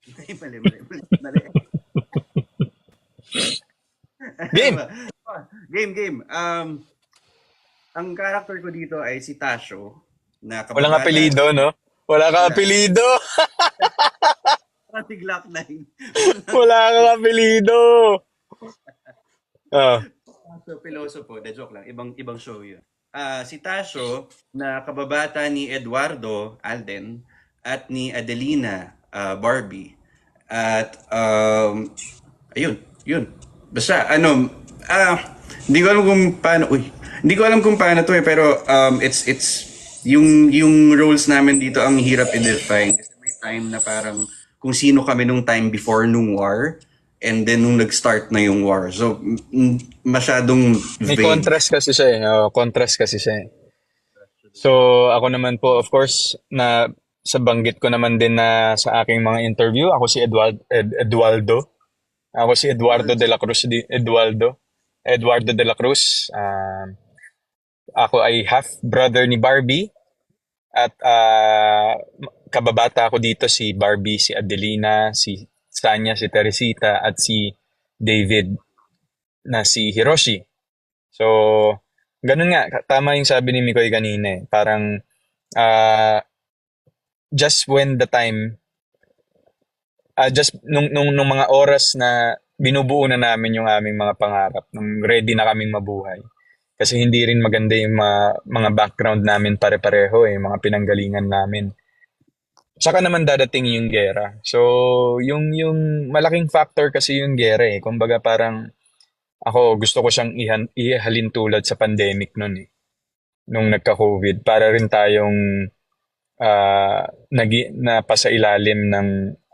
Mali, mali, mali, mali. Ano Game! ba? Game, game. Ang character ko dito ay si Tasho, na Walang kababata. apelido, no? Wala ka Wala. apelido! Parang si Glock 9. Wala kang apelido! Ah, So, Pilosopo, de joke lang, ibang show yun. Si Tasho, na kababata ni Eduardo Alden at ni Adelina Barbie. At ayun, yun. Basta hindi ko alam kung paano, hindi ko alam kung paano to pero it's yung roles namin dito ang hirap i-define kasi may time na parang kung sino kami nung time before nung war and then nung nag-start na yung war. So masyadong may vague. contrast kasi siya eh. Contrast kasi siya eh. So, ako naman po, of course, na sa banggit ko naman din na sa aking mga interview, ako si Eduardo. Ako si Eduardo Well, de la Cruz. Eduardo de la Cruz. Ako ay half brother ni Barbie. At kababata ako dito si Barbie, si Adelina, si Sanya, si Teresita, at si David na si Hiroshi. So, ganun nga. Tama yung sabi ni Mikoy kanina eh. Parang ah, just when the time, just nung mga oras na binubuo na namin yung aming mga pangarap, nung ready na kaming mabuhay. Kasi hindi rin maganda yung mga background namin pare-pareho eh, mga pinanggalingan namin. Tsaka naman dadating yung gera. So, yung malaking factor kasi yung gera eh. Kumbaga parang ako gusto ko siyang ihalin tulad sa pandemic nun eh. Nung nagka-COVID. Para rin tayong napasa ilalim ng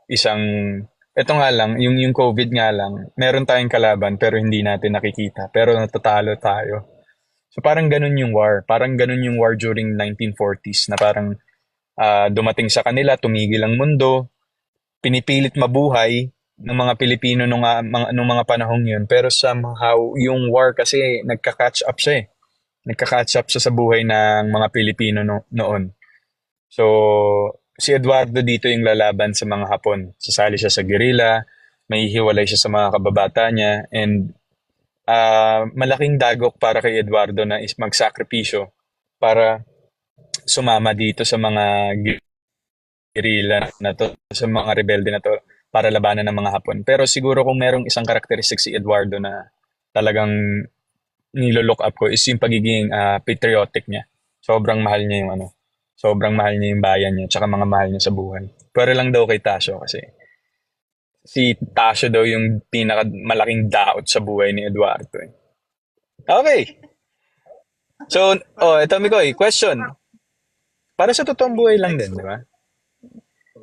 isang eto nga lang, yung COVID nga lang, meron tayong kalaban pero hindi natin nakikita. Pero natatalo tayo. So parang ganun yung war. Parang ganun yung war during 1940s na parang dumating sa kanila, tumigil ang mundo, pinipilit mabuhay ng mga Pilipino nung mga panahong yun. Pero somehow, yung war kasi nagka-catch up siya eh. Nagka-catch up siya sa buhay ng mga Pilipino noon. So, si Eduardo dito yung lalaban sa mga Hapon. Sasali siya sa guerrilla, may hiwalay siya sa mga kababata niya, and malaking dagok para kay Eduardo na is magsakripisyo para sumama dito sa mga guerrilla na to, sa mga rebelde na to, para labanan ng mga Hapon. Pero siguro kung merong isang karakteristik si Eduardo na talagang nilo-look up ko is yung pagiging patriotic niya. Sobrang mahal niya yung sobrang mahal niya yung bayan niya, tsaka mga mahal niya sa buhay. Pero lang daw kay Tasio kasi si Tasio daw yung pinaka malaking daot sa buhay ni Eduardo eh. Okay. So, ito Mikoy, question. Para sa totoong buhay lang next din, di one. ba?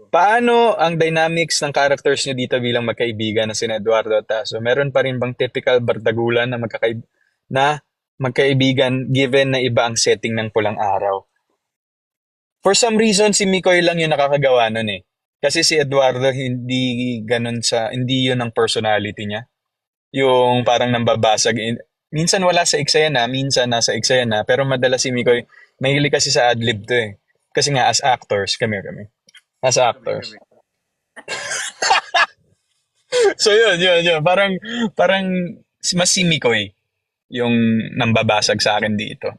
Paano ang dynamics ng characters niyo dito bilang magkaibigan na sina Eduardo at Tasso? Meron pa rin bang typical bardagulan na magkaibigan given na iba ang setting ng Pulang Araw? For some reason, si Mikoy lang yung nakakagawa nun eh. Kasi si Eduardo hindi yun ang personality niya. Yung parang nambabasag. Minsan wala sa eksena, minsan nasa eksena, pero madalas si Mikoy, mahilig kasi sa adlib to eh. Kasi nga as actors, kami. As Kami, actors. kami. So yun. Parang mas si Mikoy yung nambabasag sa akin dito.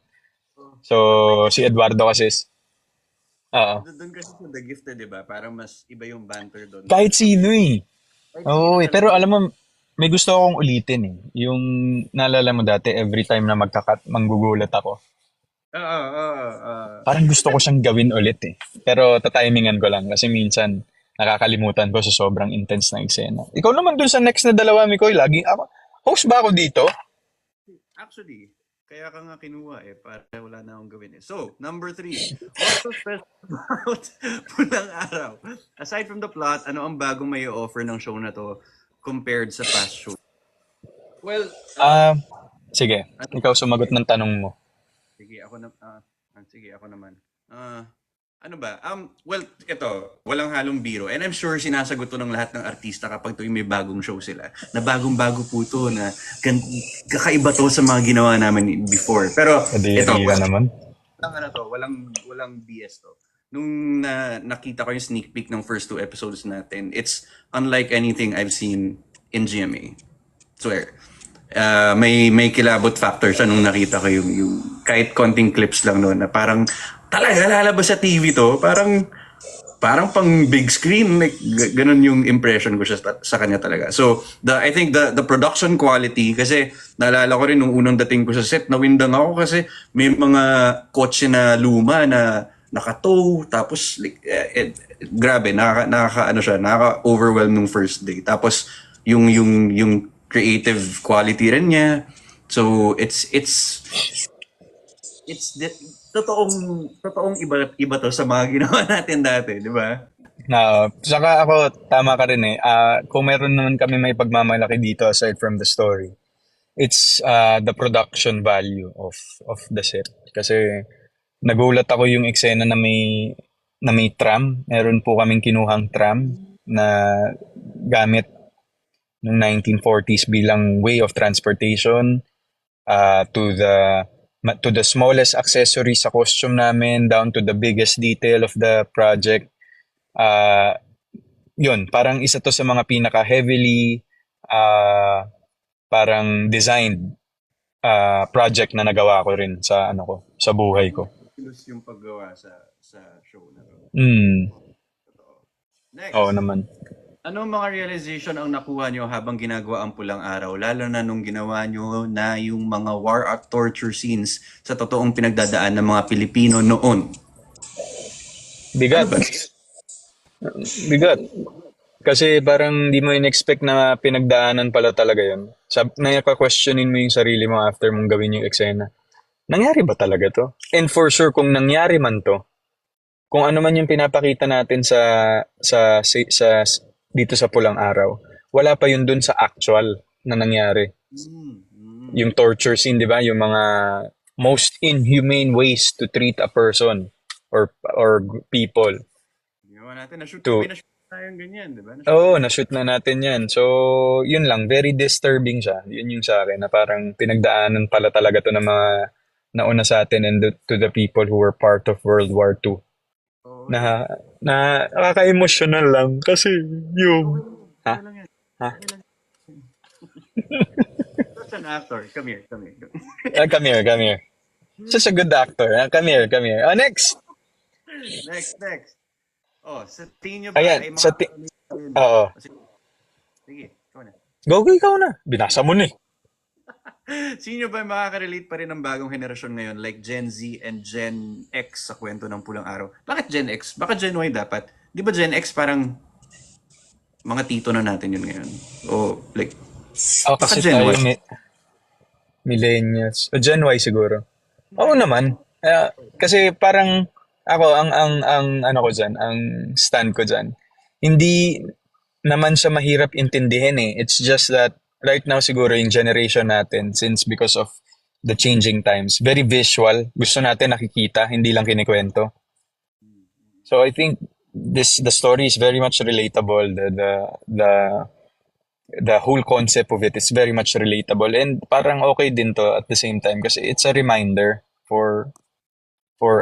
So, So, may si kasi, Eduardo kasi, oo. doon kasi sa The Gifted, di ba? Parang mas iba yung banter doon Kahit versus sino eh. kahit sino Oo eh. Pero talaga. alam mo, may gusto akong ulitin eh. Yung, naalala mo dati, every time na manggugulat ako. Parang gusto ko siyang gawin ulit eh. Pero tatimingan ko lang kasi minsan nakakalimutan ko sa sobrang intense na eksena. Ikaw naman dun sa next na dalawa, Mikoy, lagi ako. Host ba ako dito? Actually, kaya ka nga kinuha eh, para wala na akong gawin eh. So, number 3. What's so special about Pulang Araw? Aside from the plot, ano ang bagong may offer ng show na to compared sa past show? Well, Ah, sige. ano, Ikaw sumagot sige, ng tanong mo. sige, ako naman. Ano ba? Well, ito, walang halong biro. And I'm sure sinasagot to ng lahat ng artista kapag tuwing may bagong show sila. Na bagong-bago po to, na kakaiba to sa mga ginawa namin before. Pero, ito, Kadiri ka naman. walang BS to. nung nakita ko yung sneak peek ng first 2 episodes natin, it's unlike anything I've seen in GMA. Swear. May kilabot factor siya nung nakita ko yung kahit konting clips lang noon na parang talaga lalabas sa TV to. Parang pang big screen, like ganun yung impression ko siya sa kanya talaga. So I think the production quality, kasi naalala ko rin nung unang dating ko sa set, nawindang ako kasi may mga kotse na luma na nakatow, tapos like, grabe, nakaka ano siya, nakaka-overwhelm nung first day. Tapos yung creative quality rin niya. So totoong iba to sa mga ginawa natin dati, di ba? Na, saka ako, tama ka rin eh. Kung meron naman kami may pagmamalaki dito aside from the story, it's the production value of the set. Kasi nagulat ako yung eksena na may tram. Meron po kaming kinuhang tram na gamit ng 1940s bilang way of transportation, to the smallest accessory sa costume namin down to the biggest detail of the project. Uh, Yun, parang isa to sa mga pinaka heavily parang designed project na nagawa ko rin sa ano ko, sa buhay ko. Kilos yung paggawa sa show na to. Oo Next, naman. anong mga realization ang nakuha nyo habang ginagawa ang Pulang Araw? Lalo na nung ginawa nyo na yung mga war at torture scenes sa totoong pinagdadaan ng mga Pilipino noon. Ano Bigat. ba? Bigat. Kasi parang di mo in-expect na pinagdaanan pala talaga yun. Naka-questionin mo yung sarili mo after mong gawin yung eksena. Nangyari ba talaga to? And for sure, kung nangyari man to, kung ano man yung pinapakita natin sa dito sa Pulang Araw, wala pa yun dun sa actual na nangyari. Yung torture scene, di ba? Yung mga most inhumane ways to treat a person or people. Ginawa natin, To, may na-shoot tayong ganyan, di ba? Oo, na-shoot na natin yan. So, yun lang. Very disturbing siya. Yun yung sa akin na parang pinagdaanan pala talaga to ng mga nauna sa atin and to the people who were part of World War II. Oo, Na, nakaka-emotional lang kasi yung... Ha? okay lang yan. Ha? Okay lang. Such an actor. Come here. Come here, come here. Such a good actor. Come here, come here. Next! Next. Oh, sa tingin nyo ba Ayan, ay makakalimutan yun? Oo. Sige, ikaw na. Go, ikaw na. Binasa mo na eh. Sino ba makaka-relate pa rin ng bagong henerasyon ngayon like Gen Z and Gen X sa kwento ng Pulang Araw? Bakit Gen X? Baka Gen Y dapat? Di ba Gen X parang mga tito na natin yun ngayon? O like, baka Kasi Gen tayo Y? millennials. O Gen Y siguro. Oo naman. Kasi parang ako ang ano ko diyan, ang stand ko diyan. Hindi naman siya mahirap intindihin eh. It's just that right now siguro yung generation natin since because of the changing times, very visual. Gusto natin nakikita, hindi lang kinikwento. So I think the story is very much relatable. The whole concept of it is very much relatable and parang okay din to at the same time kasi it's a reminder for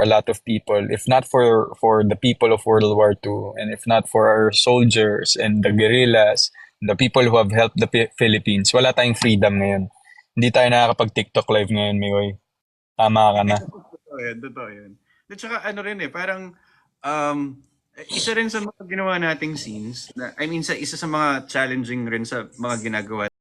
a lot of people, if not for the people of World War II, and if not for our soldiers and the guerrillas, the people who have helped the Philippines, wala tayong freedom ngayon. Hindi tayo nakakapag-TikTok live ngayon, Migoy. Tama ka na. Totoo yan. At saka ano rin eh, parang isa rin sa mga ginawa nating scenes, isa sa mga challenging rin sa mga ginagawa